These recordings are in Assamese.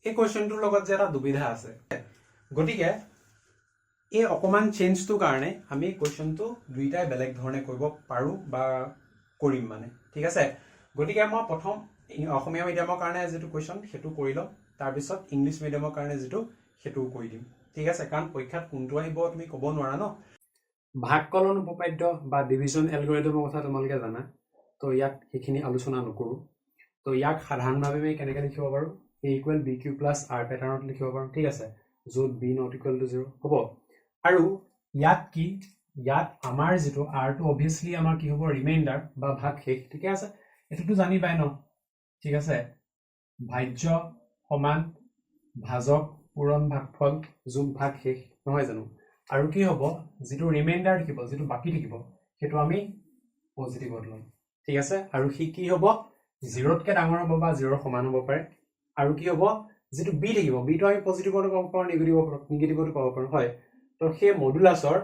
এই কোৱেশ্চনটোৰ লগত যে এটা দুবিধা আছে গতিকে এই অকমান চেঞ্জটো কাৰণে আমি কোৱেশ্চনটো দুইটাই বেলেগ ধৰণে কৰিব পাৰো বা কৰিম মানে ঠিক আছে গতিকে মই প্ৰথম অসমীয়া মিডিয়ামৰ কাৰণে যেটো কোৱেশ্চন হেতু কৰি লম তাৰ পিছত ইংলিশ মিডিয়ামৰ কাৰণে যেটো হেতু কৰি দিম ঠিক আছে কাৰণ পৰীক্ষাত কোনটো আহিব তুমি ক'ব নোৱাৰা ন ভাগকলন উপপাদ্য বা ডিভিজন এলগৰিদমৰ কথা তোমালোকে জানা তো ইয়াক হেখিনি আলোচনা নকৰো তো ইয়াক সাধাৰণভাৱে আমি কেনেকৈ লিখিব পাৰো a equal bq plus r প্যাটাৰ্ণত লিখিব পাৰো ঠিক আছে য'ত b not equal to 0 হ'ব আৰু ইয়াত কি ইয়াত আমাৰ যেটো r টো obviously আমাৰ কি হ'ব ৰিমাইন্ডাৰ বা ভাগ শেষ ঠিক আছে এটোটো জানি পাই ন ঠিক আছে ভাজ্য সমান ভাজক পূৰণ ভাগফল যোগ ভাগ শেষ নহয় জানো আৰু কি হ'ব যেটো ৰিমাইন্ডাৰ থাকিব যেটো বাকি থাকিব হেতু আমি পজিটিভত লম ঠিক আছে আৰু কি কি হ'ব 0 তকে ডাঙৰ হ'ব বা 0 সমান হ'ব পাৰে আৰু কি হ'ব যেটো b থাকিব b টো আমি পজিটিভত পাব পাৰো নিগেটিভত পাব পাৰো হয় তো সেই মডুলাছৰ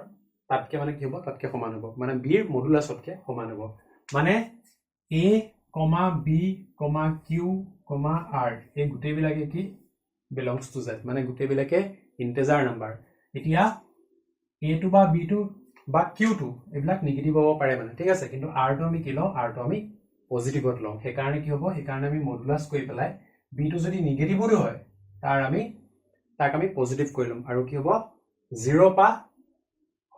তাতকে মানে কি হ'ব তাতকে সমান হ'ব মানে b ৰ মডুলাছতকে সমান হ'ব মানে a, b, q, r এই গুটেই বিলাকে কি belongs to z মানে গুটেই বিলাকে ইন্টিজাৰ নাম্বাৰ এতিয়া a টো বা b টো বা q টো এবিলাক নিগেটিভ হ'ব পাৰে মানে ঠিক আছে কিন্তু r টো আমি কি লওঁ r টো আমি পজিটিভত লওঁ সেই কাৰণে কি হ'ব সেই কাৰণে আমি মডুলাছ কৰি পেলাই b টো যদি নিগেটিভো হয় তাক আমি পজিটিভ কৰি লম আৰু কি হ'ব 0 পা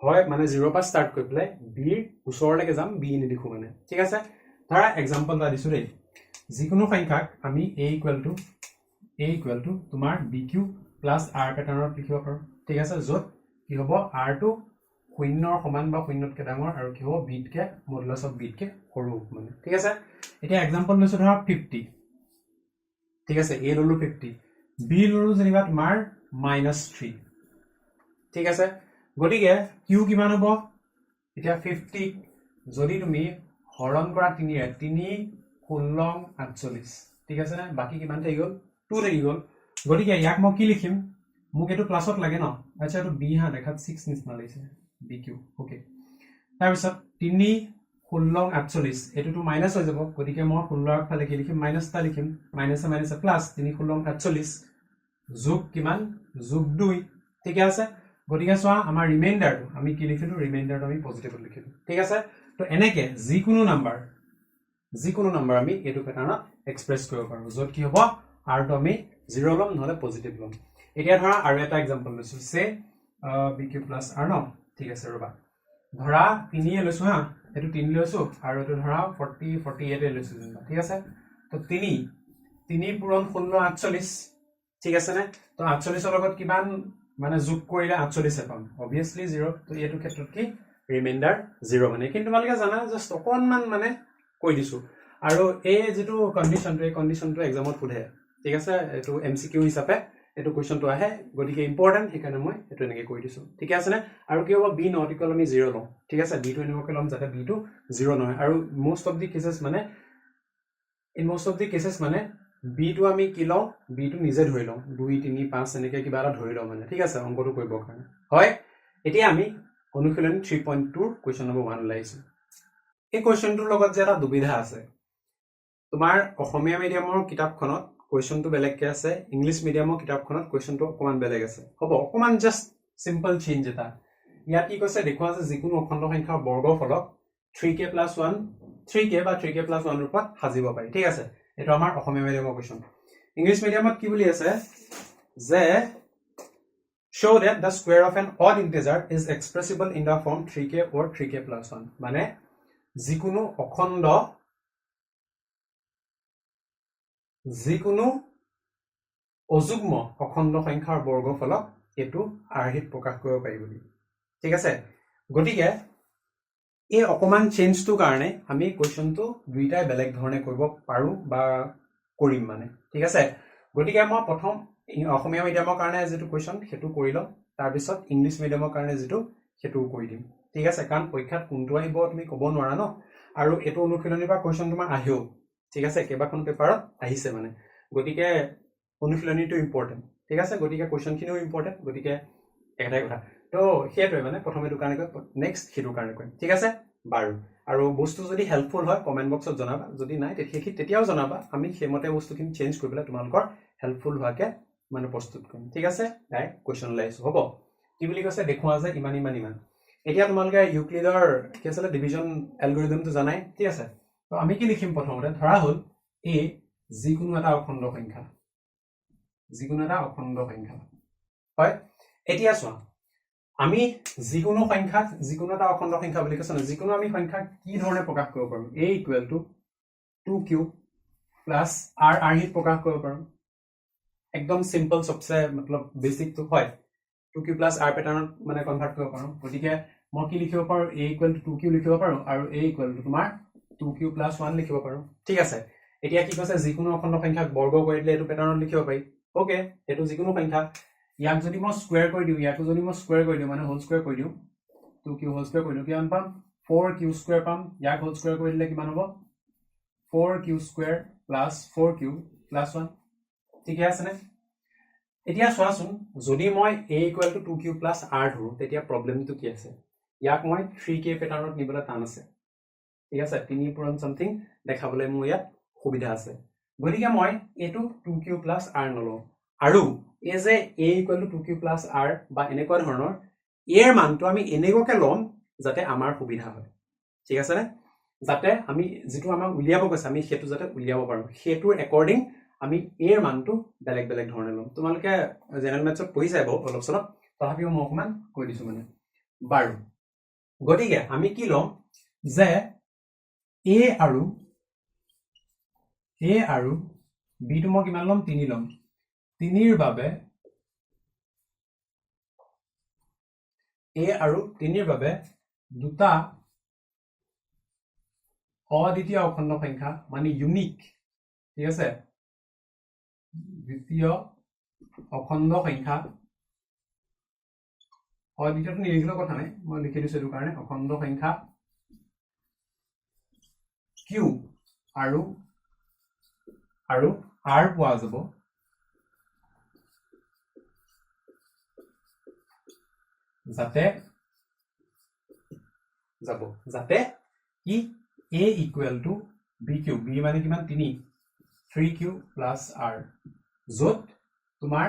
হয় মানে 0 পা স্টাৰ্ট কৰি পেলাই b ৰ ওচৰলৈকে যাম b নিদিখো মানে ঠিক আছে ধৰা एग्जांपल এটা দিছো দেই যিকোনো সংখ্যাক আমি a equal to তোমাৰ bq plus r প্যাটাৰ্ণত লিখিব পাৰো ঠিক আছে য'ত কি হ'ব r টো শূন্যৰ সমান বা শূন্যতকে ডাঙৰ আৰু কি হ'ব b তকে মডুলাছ অফ b তকে সৰু মানে ঠিক আছে এতিয়া एग्जांपल লৈছো ধৰা 50 ঠিক আছে a ললো 50 b ললো যেনিবা তোমাৰ -3 ঠিক আছে গতিকে q কিমান হ'ব এতিয়া 50 যদি তুমি হৰণ কৰা 3 ৰে 3 16 48 ঠিক আছে না বাকি কিমান থাকি গল 2 থাকি গল গতিকে ইয়াক মই কি লিখিম মোক এটো প্লাসত লাগে ন আচ্ছা এটো b হা দেখাত 6 নিচিনা লাগিছে bq ওকে তাৰ পিছত 3 16 48 এটোটো মাইনাস হৈ যাব গতিকে মই 16 ৰ ফালে কি লিখিম মাইনাস টা লিখিম মাইনাস মাইনাস প্লাস 3 16 48 যোগ কিমান যোগ 2 ঠিক আছে গতিকে সোয়া আমাৰ ৰিমাইন্ডাৰটো আমি কি লিখিলো ৰিমাইন্ডাৰটো আমি পজিটিভত লিখিলো ঠিক আছে তো এনেকে যিকোনো নাম্বাৰ আমি এটো প্যাটাৰ্ণত এক্সপ্ৰেছ কৰিব পাৰো য'ত কি হ'ব r টো আমি 0 লম নহলে পজিটিভ লম এতিয়া ধৰা আৰু এটা एग्जांपल লৈছো সে bq plus r ন ঠিক আছে ৰবা ধৰা 3 এ লৈছো হা এটো 3 লৈছো আৰু এটো ধৰা 40 48 এ লৈছো ঠিক আছে তো 3 পূৰণ 16 48 ঠিক আছে নে তো 48 ৰ লগত কিমান মানে যোগ কৰিলে 48 পাম obviously 0 তো এটো ক্ষেত্ৰত কি ৰিমাইন্ডাৰ 0 মানে কিন্তু তোমালোকে জানা জাস্ট অকনমান মানে কৈ দিছো আৰু এই যেটো কন্ডিশনটো এক্সামত ফুধে ঠিক আছে এটো এমসিকিউ হিচাপে এটো কোৱেশ্চনটো আহে গতিকে ইম্পৰ্টেন্ট সেইকাৰণে মই এটো এনেকৈ কৈ দিছো ঠিক আছে নে আৰু কি হ'ব b not equal আমি 0 লম ঠিক আছে b টো এনেকৈ লম যাতে b টো 0 নহয় আৰু most of the cases মানে b টো আমি কি লওঁ b টো নিজে ধৰি লওঁ 2 3 5 এনেকৈ কিবা এটা ধৰি লওঁ মানে ঠিক আছে অংকটো কৰিব কাৰণে হয় এতিয়া আমি অনুশীলনী 3.2 কোৱেশ্চন নম্বৰ 1 লাইছো এই কোৱেশ্চনটোৰ লগত যে এটা দুবিধা আছে তোমাৰ অসমীয়া মিডিয়ামৰ কিতাপখনত কোৱেশ্চনটো বেলেগকে আছে ইংলিশ মিডিয়ামৰ কিতাপখনত কোৱেশ্চনটো অকমান বেলেগ আছে হ'ব অকমান জাস্ট সিম্পল চেঞ্জ এটা ইয়াত কি কৈছে দেখুৱা আছে যিকোনো অখণ্ড সংখ্যাৰ বৰ্গফলক 3k + 1 3k বা 3k + 1 ৰূপত সাজিব পাৰি ঠিক আছে এটা আমাৰ অসমীয়া মিডিয়ামৰ কোৱেশ্চন ইংলিশ মিডিয়ামত কি বুলি আছে যে show that the square of an odd integer is expressible in the form 3k or 3k + 1 মানে যিকোনো অযুগ্ম অখণ্ড সংখ্যাৰ বৰ্গফলক এটো আৰ্হিত প্ৰকাশ কৰিব পাৰি বুলি ঠিক আছে গতিকে এই অকমান চেঞ্জটো কাৰণে আমি কোৱেশ্চনটো দুইটাই বেলেগ ধৰণে কৰিব পাৰো বা কৰিম মানে ঠিক আছে গতিকে মই প্ৰথম অসমীয়া মিডিয়ামৰ কাৰণে যেটো কোৱেশ্চন হেতু কৰি লম তাৰ পিছত ইংলিশ মিডিয়ামৰ কাৰণে যেটো হেতু কৰি দিম ঠিক আছে কাৰণ পৰীক্ষাত কোনটো আহিব তুমি ক'ব নোৱাৰা ন আৰু এটো অনুশীলনী বা কোৱেশ্চন তোমাৰ আহিও ঠিক আছে কেবাখন পেপাৰত আহিছে মানে গতিকে অনুশীলনীটো ইম্পৰ্টেন্ট ঠিক আছে গতিকে কোৱেশ্চন খিনিও ইম্পৰ্টেন্ট গতিকে এটাই কথা তো হেতুৱে মানে প্ৰথমে এটো কাৰণে নেক্সট হেতু কাৰণে কৰিম ঠিক আছে বাৰু আৰু বস্তু যদি হেল্পফুল হয় কমেন্ট বক্সত জনাবা যদি নাই তেতিয়াও জনাবা আমি হেমতে বস্তুখিনি চেঞ্জ কৰি পেলাই তোমালোকৰ হেল্পফুল হোৱাকে মানে প্ৰস্তুত কৰিম ঠিক আছে ডাইৰেক্ট কোৱেশ্চন লৈ আছো হ'ব কি বুলি কৈছে দেখুৱা যে ইমান ইমান ইমান এতিয়া তোমালোকে ইউক্লিডৰ কি আছে ডিভিজন এলগৰিদমটো জানাই ঠিক আছে তো আমি কি লিখিম প্ৰথমতে ধৰা হ'ল a যিকোনো এটা অখণ্ড সংখ্যা হয় এতিয়া চোৱা আমি যিকোনো সংখ্যাক যিকোনো এটা অখণ্ড সংখ্যা বুলি কৈছে না যিকোনো আমি সংখ্যাক কি ধৰণে প্ৰকাশ কৰিব পাৰোঁ a equal two 2q plus r হিত প্ৰকাশ কৰিব পাৰোঁ একদম সিম্পল সবসে मतलब বেসিক তো হয় 2q প্লাছ r প্যাটাৰ্ণত মানে কনভাৰ্ট কৰিব পাৰোঁ গতিকে মই কি লিখিব পাৰোঁ a ইকুৱেল টু 2q লিখিব পাৰোঁ আৰু a ইকুৱেল টু তোমাৰ 2q প্লাছ 1 লিখিব পাৰোঁ ঠিক আছে এতিয়া কি কৈছে যিকোনো অখণ্ড সংখ্যাক বৰ্গ কৰি দিলে এটো প্যাটাৰ্ণত লিখিব পাৰি ওকে এটো যিকোনো সংখ্যা ইয়াক যদি মই স্কয়াৰ কৰি দিওঁ ইয়াকো যদি মই স্কয়াৰ কৰি দিওঁ মানে হোল স্কয়াৰ কৰি দিওঁ 2q হোল স্কয়াৰ কৰি দিওঁ কিমান পাম 4q স্কয়াৰ পাম ইয়াক হোল স্কয়াৰ কৰি দিলে কিমান হ'ব 4q square plus 4q plus 1 ঠিক আছে নে এতিয়া চোৱাচোন যদি মই a equal two 2q plus r ধৰো তেতিয়া প্ৰবলেমটো কি আছে ইয়াক মই 3k প্যাটাৰ্ণত নিবলৈ টান আছে ঠিক আছে 3 পূৰণ সামথিং দেখাবলৈ মোৰ ইয়াত সুবিধা আছে গতিকে মই এটো 2q প্লাছ r নলও আৰু এই যে a equal two 2q plus r বা এনেকুৱা ধৰণৰ এৰ মানটো আমি এনেকুৱাকে লম যাতে আমাৰ সুবিধা হয় ঠিক আছে নে যাতে আমি যেটো আমাক উলিয়াব কৈছে আমি হেতু যাতে উলিয়াব পাৰো হেতুৰ একৰ্ডিং আমি এৰ মানটো বেলেগ বেলেগ ধৰণে লম তোমালোকে জেনাৰেল মেথছত পঢ়ি যাইব অলপ চলপ তথাপিও মই অকমান কৈ দিছো মানে বাৰু গতিকে আমি কি লম যে a আৰু b টো মই কিমান লম 3 লম 3 ৰ বাবে a আৰু 3 ৰ বাবে দুটা অদ্বিতীয় অখণ্ড সংখ্যা মানে ইউনিক ঠিক আছে দ্বিতীয় অখণ্ড সংখ্যা অদ্বিতীয়টো নিলিখিলেও কথা নাই মই লিখি দিছো এটো কাৰণে অখণ্ড সংখ্যা q আৰু r পোৱা যাব যাতে কি a equal two bq b মানে কিমান 3q প্লাছ r যত তোমাৰ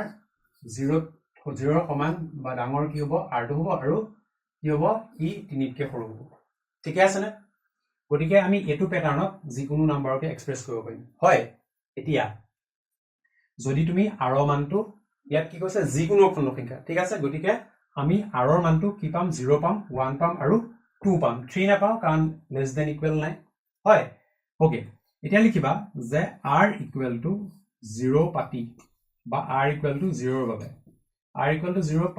0 সমান বা ডাঙৰ কি হ'ব r টো হ'ব আৰু কি হ'ব ই 3 কে সৰু হ'ব ঠিক আছে নে গতিকে আমি এটো প্যাটাৰ্ণত যিকোনো নাম্বাৰকে এক্সপ্ৰেছ কৰিব পাৰিম হয় এতিয়া যদি তুমি r ৰ মানটো ইয়াত কি কৈছে যিকোনো অখণ্ড সংখ্যা ঠিক আছে গতিকে আমি r ৰ মানটো কি পাম 0 পাম 1 পাম আৰু 2 পাম 3 নাপাও কাৰণ লেছ দেন ইকুৱেল নাই হয় ওকে এতিয়া লিখিবা যে r ইকুৱেল টু 0 পাতি বা r ইকুৱেল টু 0 ৰ বাবে r ইকুৱেল টু 0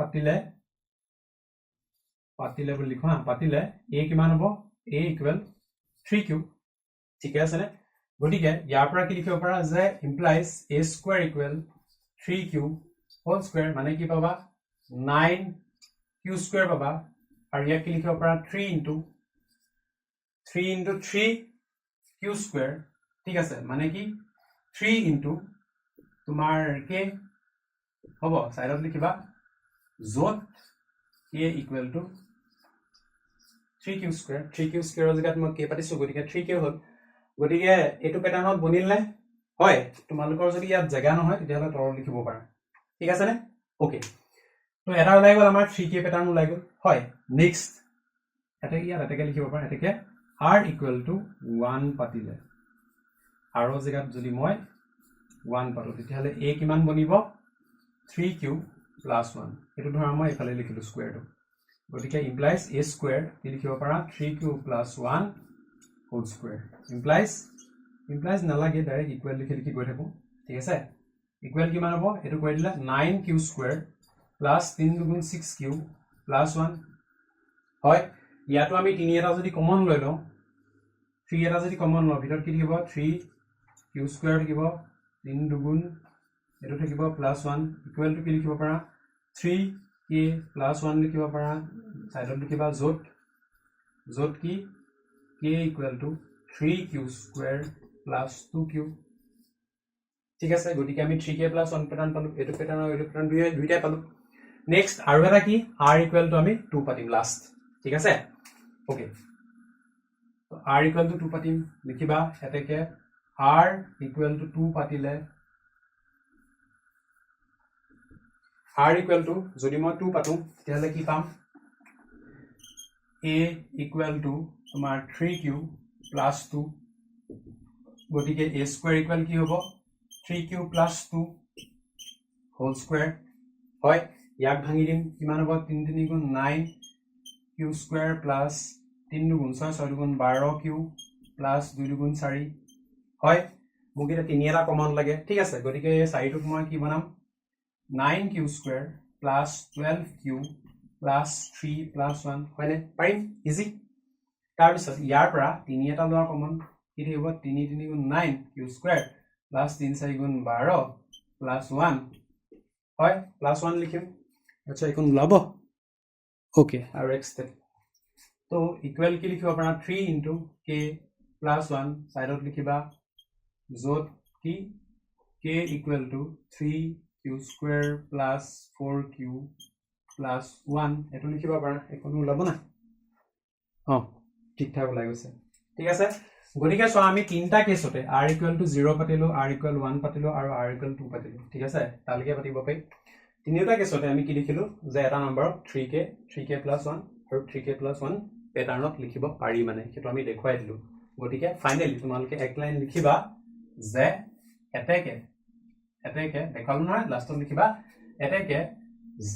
পাতিলে বুলি লিখো পাতিলে a কিমান হ'ব a ইকুৱেল 3q ঠিক আছে নে গতিকে ইয়াৰ পৰা কি লিখিব পাৰা যে implies a square equal 3q whole square মানে কি পাবা 9q স্কয়াৰ পাবা আৰু ইয়াক কি লিখিব পাৰা 3 into 3q স্কয়াৰ ঠিক আছে মানে কি 3 into তোমাৰ k হ'ব সাইডত লিখিবা যত k equal to 3q square ৰ জায়গাত মই k পাতিছো গতিকে 3k হ'ল গতিকে এটো প্যাটাৰ্ণত বনিল নাই হয় তোমালোকৰ যদি ইয়াত জায়গা নহয় তেতিয়াহলে তলত লিখিব পাৰা ঠিক আছে নে ওকে তো এটা ওলাই গল আমাৰ 3k প্যাটাৰ্ণ ওলাই গল হয় নেক্সট এটা ইয়াত এটাকে লিখিব পাৰা এটাকে r ইকুৱেল টু 1 পাতিলে r ৰ জায়গাত যদি মই 1 পাতো তেতিয়াহলে a কিমান বনিব 3q প্লাছ 1 এটো ধৰা মই এফালে লিখিলো স্কয়াৰটো গতিকে ইমপ্লাইজ a স্কয়াৰ কি লিখিব পাৰা 3q plus 1 whole square implies নালাগে ডাইৰেক্ট ইকুৱেল লিখি গৈ থাকো ঠিক আছে ইকুৱেল কিমান হ'ব এটো কৰি দিলা 9q স্কয়াৰ প্লাছ 3 দুগুণ 6q প্লাছ 1 হয় ইয়াতো আমি 3 এটা যদি কমন লৈ লওঁ 3 এটা যদি কমন লওঁ ভিতৰত কি থাকিব 3q স্কয়াৰ থাকিব 3 দুগুণ এটো থাকিব প্লাছ 1 ইকুৱেল টু কি লিখিব পাৰা 3k প্লাছ 1 লিখিব পাৰা সাইডত লিখিবা যত কি k equal to 3q square plus 2q ঠিক আছে গতিকে আমি 3k প্লাছ 1 প্যাটাৰ্ণ পালো এটো প্যাটাৰ্ণ আৰু এটো প্যাটাৰ্ণ দুইটাই পালো নেক্সট আৰু এটা কি r ইকুৱেল টু আমি 2 পাতিম লাষ্ট ঠিক আছে ওকে তো r ইকুৱেল টু 2 পাতিম লিখিবা এটাকে r ইকুৱেল টু 2 পাতিলে r equal to যদি মই 2 পাতো তেতিয়াহলে কি পাম a equal to তোমাৰ 3q plus 2 গতিকে a square equal কি হ'ব 3q plus 2 whole square হয় ইয়াক ভাঙি দিম কিমান হ'ব 3 3 গুণ 9 q square plus 3 দুগুণ 6 6 দুগুণ 12q plus 2 দুগুণ 4 হয় মোক এটা 3 এটা কমন লাগে ঠিক আছে গতিকে 4 টুক মই কি বনাম 9q square plus 12q plus 3 plus 1 হয়নে পাৰিম ইজি তাৰ পিছত ইয়াৰ পৰা 3 এটা লোৱা কমন কি হ'ব 3 3 গুণ 9q square plus 3 4 গুণ 12 plus 1 হয় plus 1 লিখিম আচ্ছা এখন ওলাব ওকে আৰু x step তো ইকুৱেল কি লিখিব পাৰা 3 into k plus 1 সাইডত লিখিবা যত কি k equal to 3q square plus 4q plus 1 এটো লিখিবা পাৰা এখন ওলাব না ঠিক ঠাক ওলাই গৈছে ঠিক আছে গতিকে সো আমি তিনটা কেছতে r equal to 0 পাতিলো r equal 1 পাতিলো আৰু r equal 2 পাতিলো ঠিক আছে তালিকে পাতিব পাই তিনিটা কেছতে আমি কি লিখিলো যে এটা নম্বৰ 3k plus 1 আৰু 3k plus 1 প্যাটাৰ্নত লিখিব পাৰি মানে হেতু আমি দেখুৱাই দিলো গতিকে ফাইনালি তোমালকে এক লাইন লিখিবা যে এতেকে দেখালো না লাষ্টত লিখিবা এতেকে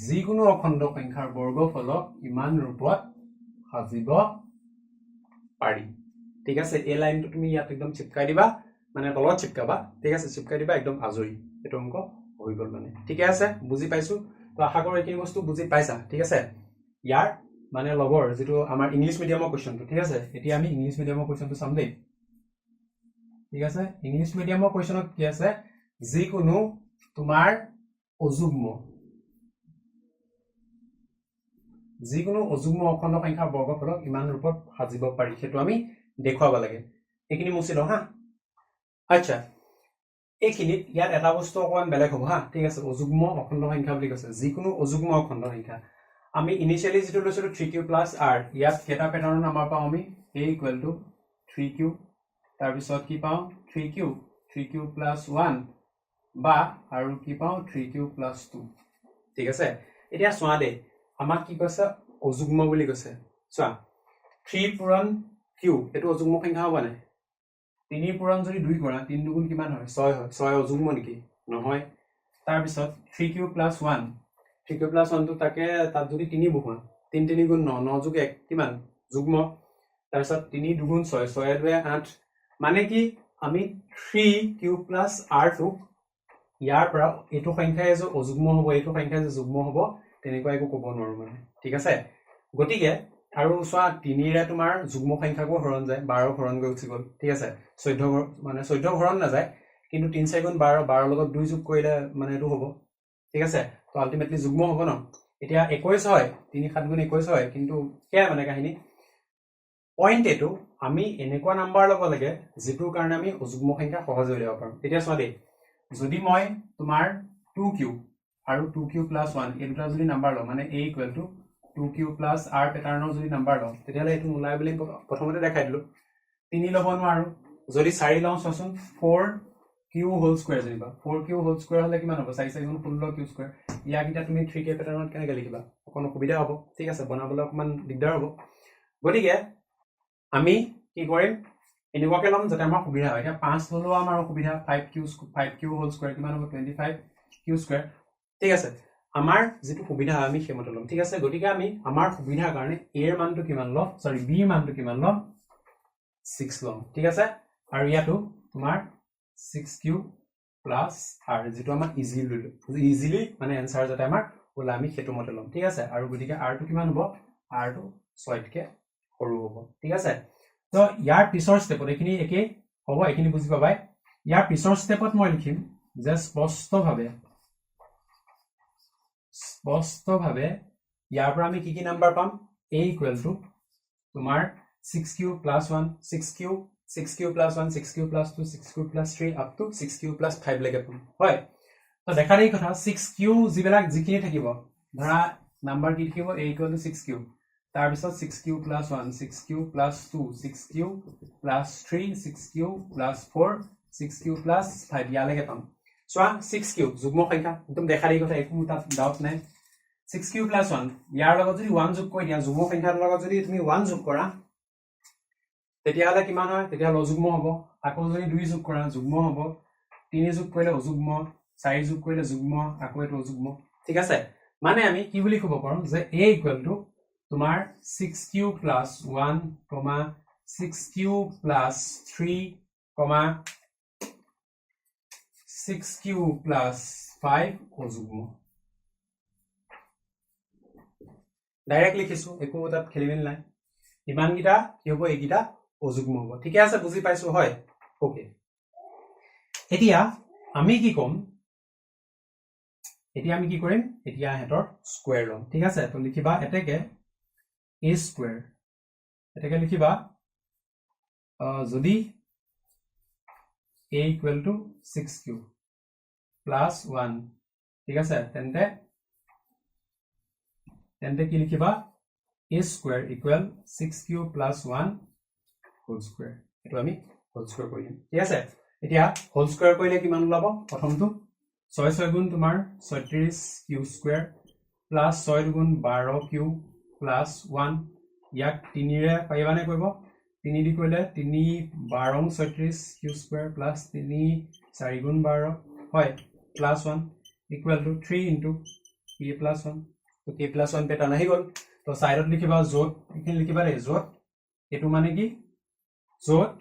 যিকোনো অখণ্ড সংখ্যাৰ বৰ্গফলক ইমান ৰূপত সাজিব পাৰি ঠিক আছে এই লাইনটো তুমি ইয়াত একদম চিপকাই দিবা মানে তলত চিপকাবা ঠিক আছে চিপকাই দিবা একদম আজৰি এটো অংক হৈ গল মানে ঠিক আছে বুজি পাইছো তো আশা কৰো এই বস্তু বুজি পাইছা ঠিক আছে ইয়াৰ মানে লগৰ যেটো আমাৰ ইংলিশ মিডিয়ামৰ কোৱেশ্চনটো ঠিক আছে এতিয়া আমি ইংলিশ মিডিয়ামৰ কোৱেশ্চনটো চাম দেই ঠিক আছে ইংলিশ মিডিয়ামৰ কোৱেশ্চনত কি আছে যিকোনো তোমাৰ অযুগ্ম অখণ্ড সংখ্যাৰ বৰ্গফলক ইমান ৰূপত সাজিব পাৰি হেতু আমি দেখুৱাব লাগে এইখিনি মুছি লও হা আচ্ছা এইখিনিত ইয়াত এটা বস্তু অকমান বেলেগ হ'ব হা ঠিক আছে অযুগ্ম অখণ্ড সংখ্যা বুলি কৈছে যিকোনো অযুগ্ম অখণ্ড সংখ্যা আমি ইনিশিয়ালি যেটো লৈছিলো 3q plus r ইয়াত কেটা প্যাটাৰ্ণ নাম্বাৰ পাও আমি a equal to 3q তাৰ পিছত কি পাও 3q plus 1 বা আৰু কি পাও 3q plus 2 ঠিক আছে এতিয়া সোৱা দে আমাক কি কৈছে অযুগ্ম বুলি কৈছে সোৱা 3 পূৰণ q এটো অযুগ্ম সংখ্যা হ'ব নাই 3 পূৰণ যদি 2 কৰা 3 দুগুণ কিমান হয় 6 হয় 6 অযুগ্ম নেকি নহয় তাৰ পিছত 3q plus 1 3q plus 1 তো তাকে তাত যদি 3 বহুৱা 3 3 গুণ 9 9 যোগ 1 কিমান যুগ্ম তাৰ পিছত 3 দুগুণ 6 6 2 8 মানে কি আমি 3q plus r তো ইয়াৰ পৰা এটো সংখ্যাই যে অযুগ্ম হ'ব এটো সংখ্যাই যে যুগ্ম হ'ব তেনেকুৱা একো ক'ব নোৱাৰো মানে ঠিক আছে গতিকে আৰু সোৱা 3 ৰে তোমাৰ যুগ্ম সংখ্যাকো হৰণ যায় 12 হৰণ গৈ উঠি গল ঠিক আছে 14 মানে 14 হৰণ না যায় কিন্তু 3 4 গুণ 12 12 লগত 2 যোগ কৰিলে মানে এটো হ'ব ঠিক আছে তো আলটিমেটলি যুগ্ম হ'ব ন এতিয়া 21 হয় 3 7 গুণ 21 হয় কিন্তু কি মানে কাহিনী পইণ্ট এটো আমি এনেকুৱা নাম্বাৰ লব লাগে যেটোৰ কাৰণে আমি অযুগ্ম সংখ্যা সহজে উলিয়াব পাৰো এতিয়া সোৱা দে যদি মই তোমাৰ 2q আৰু 2q plus 1 এই দুটা যদি নাম্বাৰ লও মানে a equal to 2q plus r প্যাটাৰ্ণৰ যদি নাম্বাৰ লও তেতিয়ালে এটো উলাই বুলি প্ৰথমতে দেখাই দিলো 3 লব নোৱাৰো যদি 4 লও চোন 4q whole square যেনিবা 4q whole square হলে কিমান হ'ব 4 4 গুণ 16q square ইয়াক এটা তুমি 3k প্যাটাৰ্ণত কেনেকৈ লিখিবা অকন সুবিধা হ'ব ঠিক আছে বনাবলৈ অকমান দিগদাৰ হ'ব গতিকে আমি কি কৰিম এনেকুৱাকে লম যাতে আমাৰ সুবিধা হয় এতিয়া 5 ললো আমাৰ সুবিধা 5q whole square কিমান হ'ব 25q square ঠিক আছে আমাৰ যেটো সুবিধা আমি হেমত লম ঠিক আছে গতিকে আমি আমাৰ সুবিধাৰ কাৰণে a এৰ মানটো কিমান লম সৰি b এৰ মানটো কিমান লম 6 লম ঠিক আছে আৰু ইয়াটো তোমাৰ 6q plus r যেটো আমাৰ ইজিলি মানে आंसर যাতে আমাৰ ওলা আমি হেতু মতে লম ঠিক আছে আৰু গতিকে r টো কিমান হ'ব r টো 6 কে সৰু হ'ব ঠিক আছে তো ইয়াৰ পিছৰ স্টেপত এখিনি একে হ'ব এখিনি বুজি পাবাই ইয়াৰ পিছৰ স্টেপত মই লিখিম যে স্পষ্টভাৱে ইয়াৰ পৰা আমি কি নাম্বাৰ পাম a equal to তোমাৰ 6q plus 1 6q plus 1 6q plus 2 6q plus 3 up to 6q plus 5 লৈকে পাম হয় তো দেখা দেই কথা 6q যিবিলাক যিখিনি থাকিব ধৰা নাম্বাৰ কি থাকিব a equal to 6q তাৰ পিছত 6q plus 1 6q plus 2 6q plus 3 6q plus 4 6q plus 5 ইয়ালৈকে পাম চোৱা 6 কিউব যুগ্ম সংখ্যা একদম দেখা দেখি কথা একো তাত ডাউট নাই 6 কিউব প্লাস 1 ইয়াৰ লগত যদি 1 যোগ কৰি দিয়া যুগ্ম সংখ্যাৰ লগত যদি তুমি 1 যোগ কৰা তেতিয়া হলে কিমান হয় তেতিয়া অযুগ্ম হ'ব আকৌ যদি 2 যোগ কৰা যুগ্ম হ'ব 3 যোগ কৰিলে অযুগ্ম 4 যোগ কৰিলে যুগ্ম আকৌ এটো অযুগ্ম ঠিক আছে মানে আমি কি বুলি ক'ব পাৰো যে a ইকুৱেল টু তোমাৰ 6 cube plus 1, 6 cube plus 3, 6 cube plus 5 অযুগ্ম ডাইৰেক্ট লিখিছো একো তাত খেলিমেলি নাই ইমান গিটা কি হ'ব এইগিটা অযুগ্ম হ'ব ঠিক আছে বুজি পাইছো হয় ওকে এতিয়া আমি কি কৰিম এতিয়া হেতৰ স্কয়াৰ লম ঠিক আছে তো লিখিবা এটাকে a স্কয়াৰ এটাকে লিখিবা যদি a equal to 6 cube plus 1 ঠিক আছে তেন্তে কি লিখিবা a square equal 6 cube plus 1 whole square এটো আমি হোল স্কয়াৰ কৰিম ঠিক আছে এতিয়া হোল স্কয়াৰ কৰিলে কিমান ওলাব প্ৰথমটো 6 6 গুণ তোমাৰ 36 কিউব স্কয়াৰ প্লাস 6 গুণ 12 কিউব প্লাস 1 ইয়াক 3 ৰে পাইবানে কৰিব 3 দি কৰিলে 3 12 36 কিউব স্কয়াৰ প্লাস 3 4 গুণ 12 হয় plus 1 equal to 3 into k plus 1 তো k প্লাস 1 পেটাৰ্ণ আহি গল তো সাইডত লিখিবা জোট এখিনি লিখিবা ৰে জোট এটো মানে কি জোট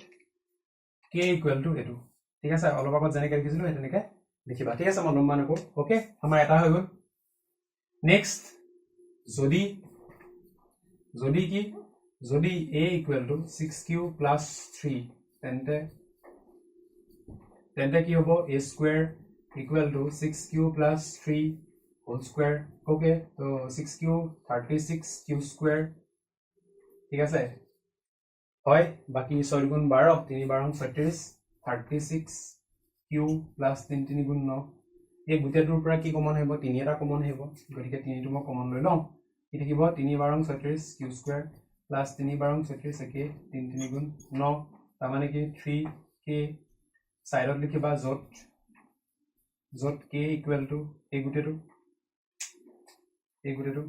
k ইকুৱেল টু এটো ঠিক আছে অলপ আগত জানিকে লিখিছিলো এটানেকে লিখিবা ঠিক আছে মই অনুমান কৰো ওকে আমাৰ এটা হৈ গল নেক্সট যদি a equal to 6 cube plus 3 তেন্তে কি হ'ব a square equal to 6 cube plus 3 whole square okay তো 6 কিউব 36 কিউব স্কয়াৰ ঠিক আছে হয় বাকি 6 গুণ 12 3 12 36 36 কিউব প্লাস 3 3 গুণ 9 এই গুটেটোৰ পৰা কি কমন হ'ব 3 এটা কমন হ'ব গতিকে 3 টো মই কমন লৈ লওঁ কি থাকিব 3 12 36 কিউব স্কয়াৰ প্লাস 3 12 36 একে 3 3 গুণ 9 তাৰ মানে কি 3k সাইডত লিখিবা জট k ইকুৱেল টু এই গুটেটো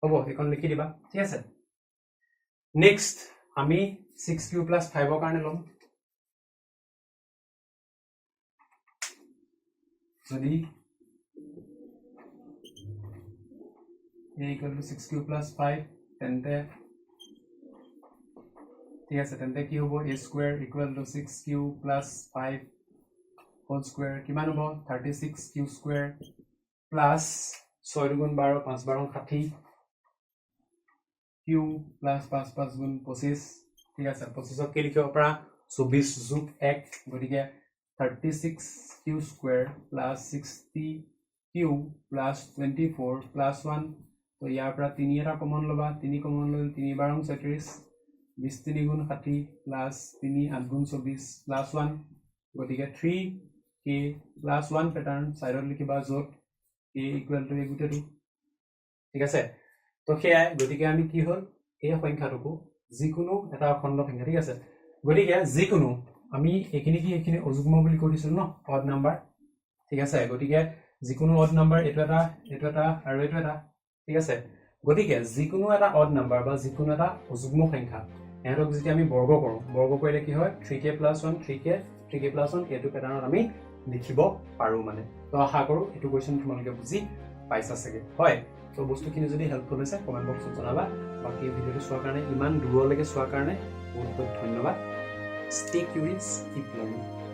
হ'ব এখন লিখি দিবা ঠিক আছে নেক্সট আমি 6 কিউব প্লাস 5 ৰ কাৰণে লম যদি a equal to 6 cube plus 5 তেন্তে ঠিক আছে তেন্তে কি হ'ব a square equal to 6 cube plus 5 whole square কিমান হ'ব 36 cube square plus 6 গুণ 12 5 12 60 cube plus 5 5 গুণ 25 ঠিক আছে 25 কে লিখিব পৰা 24 যোগ 1 গতিকে 36 cube square plus 60 cube plus 24 plus 1 तो यार पर 3 এটা কমন লবা 3 কমন ললে 3 12 36 20 3 গুণ 60 প্লাস 3 8 গুণ 24 প্লাস 1 গতিকে 3k প্লাস 1 প্যাটার্ন সাইডত লিখিবা জট k ইকুয়াল টু এগুটেটো ঠিক আছে তো হেয়া গতিকে আমি কি হল এই সংখ্যাটুকু যিকোনো এটা অখণ্ড সংখ্যা ঠিক আছে গতিকে যিকোনো আমি এখিনি অযুগ্ম বুলি কৈ দিছিল ন অড নাম্বাৰ ঠিক আছে গতিকে যিকোনো অড নাম্বাৰ এটো এটা আৰু এটো এটা ঠিক আছে গতিকে যিকোনো এটা অড নাম্বাৰ বা যিকোনো এটা অযুগ্ম সংখ্যা এৰক যদি আমি বৰ্গ কৰিলে কি হয় 3k + 1 3k + 1 এটো প্যাটাৰ্ণত আমি লিখিব পাৰো মানে তো আশা কৰো এটো কোৱেশ্চন তোমালোকে বুজি পাইছা চাগে হয় তো বস্তুখিনি যদি হেল্পফুল হৈছে কমেন্ট বক্সত জনাবা বাকি ভিডিওটো চোৱাৰ কাৰণে ইমান দূৰলৈকে চোৱাৰ কাৰণে বহুত বহুত ধন্যবাদ ষ্টে কিউৰিয়াছ কিপ লাৰ্নিং